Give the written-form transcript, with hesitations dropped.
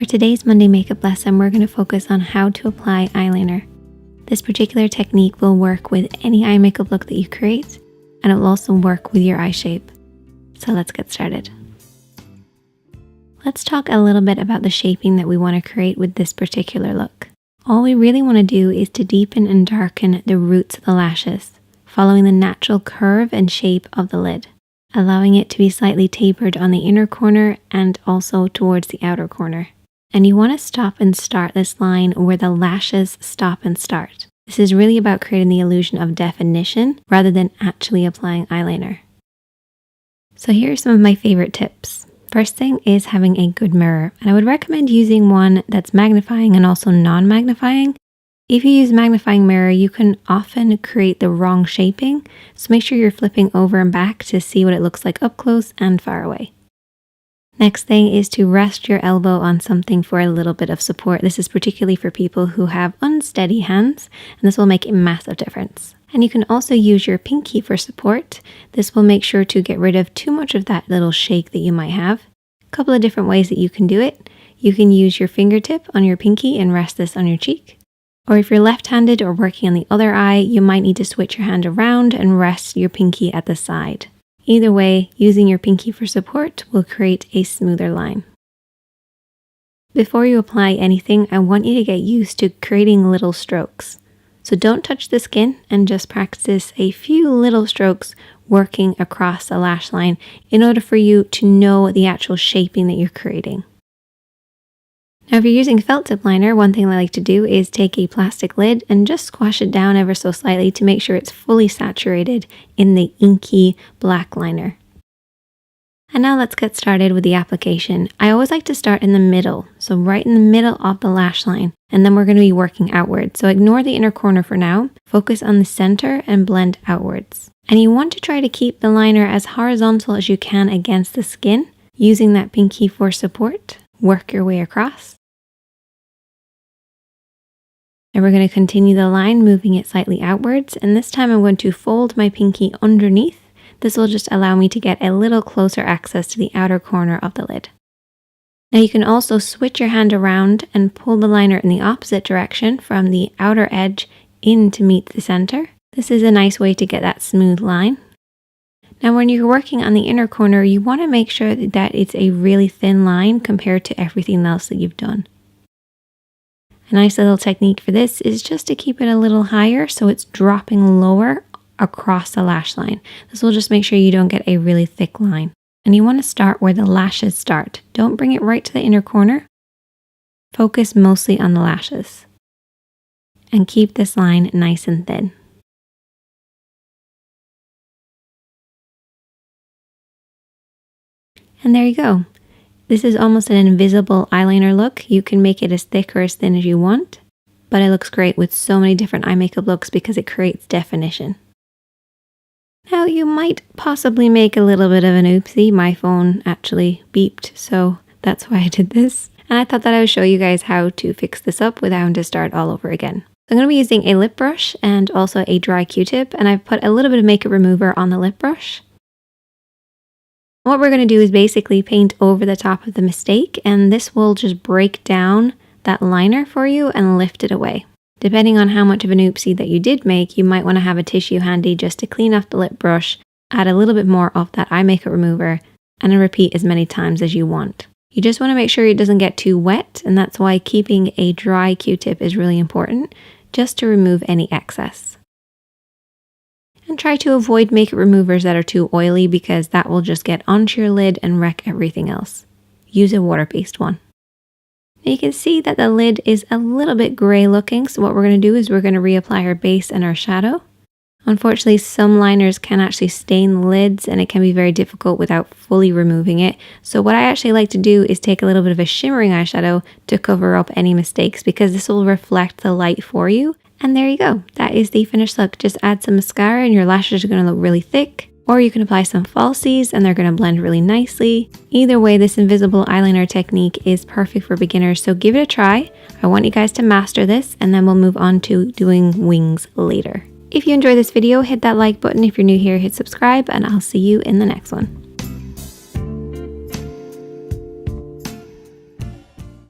For today's Monday makeup lesson, we're going to focus on how to apply eyeliner. This particular technique will work with any eye makeup look that you create, and it will also work with your eye shape. So let's get started. Let's talk a little bit about the shaping that we want to create with this particular look. All we really want to do is to deepen and darken the roots of the lashes, following the natural curve and shape of the lid, allowing it to be slightly tapered on the inner corner and also towards the outer corner. And you want to stop and start this line where the lashes stop and start. This is really about creating the illusion of definition rather than actually applying eyeliner. So here are some of my favorite tips. First thing is having a good mirror, and I would recommend using one that's magnifying and also non-magnifying. If you use magnifying mirror, you can often create the wrong shaping, so make sure you're flipping over and back to see what it looks like up close and far away. Next thing is to rest your elbow on something for a little bit of support. This is particularly for people who have unsteady hands, and this will make a massive difference. And you can also use your pinky for support. This will make sure to get rid of too much of that little shake that you might have. A couple of different ways that you can do it. You can use your fingertip on your pinky and rest this on your cheek. Or if you're left-handed or working on the other eye, you might need to switch your hand around and rest your pinky at the side. Either way, using your pinky for support will create a smoother line. Before you apply anything, I want you to get used to creating little strokes. So don't touch the skin and just practice a few little strokes working across the lash line in order for you to know the actual shaping that you're creating. Now, if you're using felt tip liner, one thing I like to do is take a plastic lid and just squash it down ever so slightly to make sure it's fully saturated in the inky black liner. And now let's get started with the application. I always like to start in the middle, so right in the middle of the lash line, and then we're going to be working outward. So ignore the inner corner for now, focus on the center and blend outwards. And you want to try to keep the liner as horizontal as you can against the skin, using that pinky for support. Work your way across. And we're going to continue the line, moving it slightly outwards, and this time I'm going to fold my pinky underneath. This will just allow me to get a little closer access to the outer corner of the lid. Now you can also switch your hand around and pull the liner in the opposite direction from the outer edge in to meet the center. This is a nice way to get that smooth line. Now when you're working on the inner corner, you want to make sure that it's a really thin line compared to everything else that you've done. A nice little technique for this is just to keep it a little higher so it's dropping lower across the lash line. This will just make sure you don't get a really thick line. And you want to start where the lashes start. Don't bring it right to the inner corner. Focus mostly on the lashes. And keep this line nice and thin. And there you go. This is almost an invisible eyeliner look. You can make it as thick or as thin as you want, but it looks great with so many different eye makeup looks because it creates definition. Now you might possibly make a little bit of an oopsie. My phone actually beeped, so that's why I did this. And I thought that I would show you guys how to fix this up without having to start all over again. So I'm going to be using a lip brush and also a dry Q-tip, and I've put a little bit of makeup remover on the lip brush. What we're going to do is basically paint over the top of the mistake, and this will just break down that liner for you and lift it away. Depending on how much of an oopsie that you did make, you might want to have a tissue handy just to clean off the lip brush, add a little bit more of that eye makeup remover, and then repeat as many times as you want. You just want to make sure it doesn't get too wet, and that's why keeping a dry Q-tip is really important, just to remove any excess. And try to avoid makeup removers that are too oily because that will just get onto your lid and wreck everything else. Use a water-based one. You can see that the lid is a little bit gray looking, so what we're going to do is we're going to reapply our base and our shadow. Unfortunately, some liners can actually stain the lids and it can be very difficult without fully removing it. So what I actually like to do is take a little bit of a shimmering eyeshadow to cover up any mistakes because this will reflect the light for you. And there you go. That is the finished look. Just add some mascara and your lashes are going to look really thick. Or you can apply some falsies and they're going to blend really nicely. Either way, this invisible eyeliner technique is perfect for beginners, so give it a try. I want you guys to master this and then we'll move on to doing wings later. If you enjoyed this video, hit that like button. If you're new here, hit subscribe and I'll see you in the next one.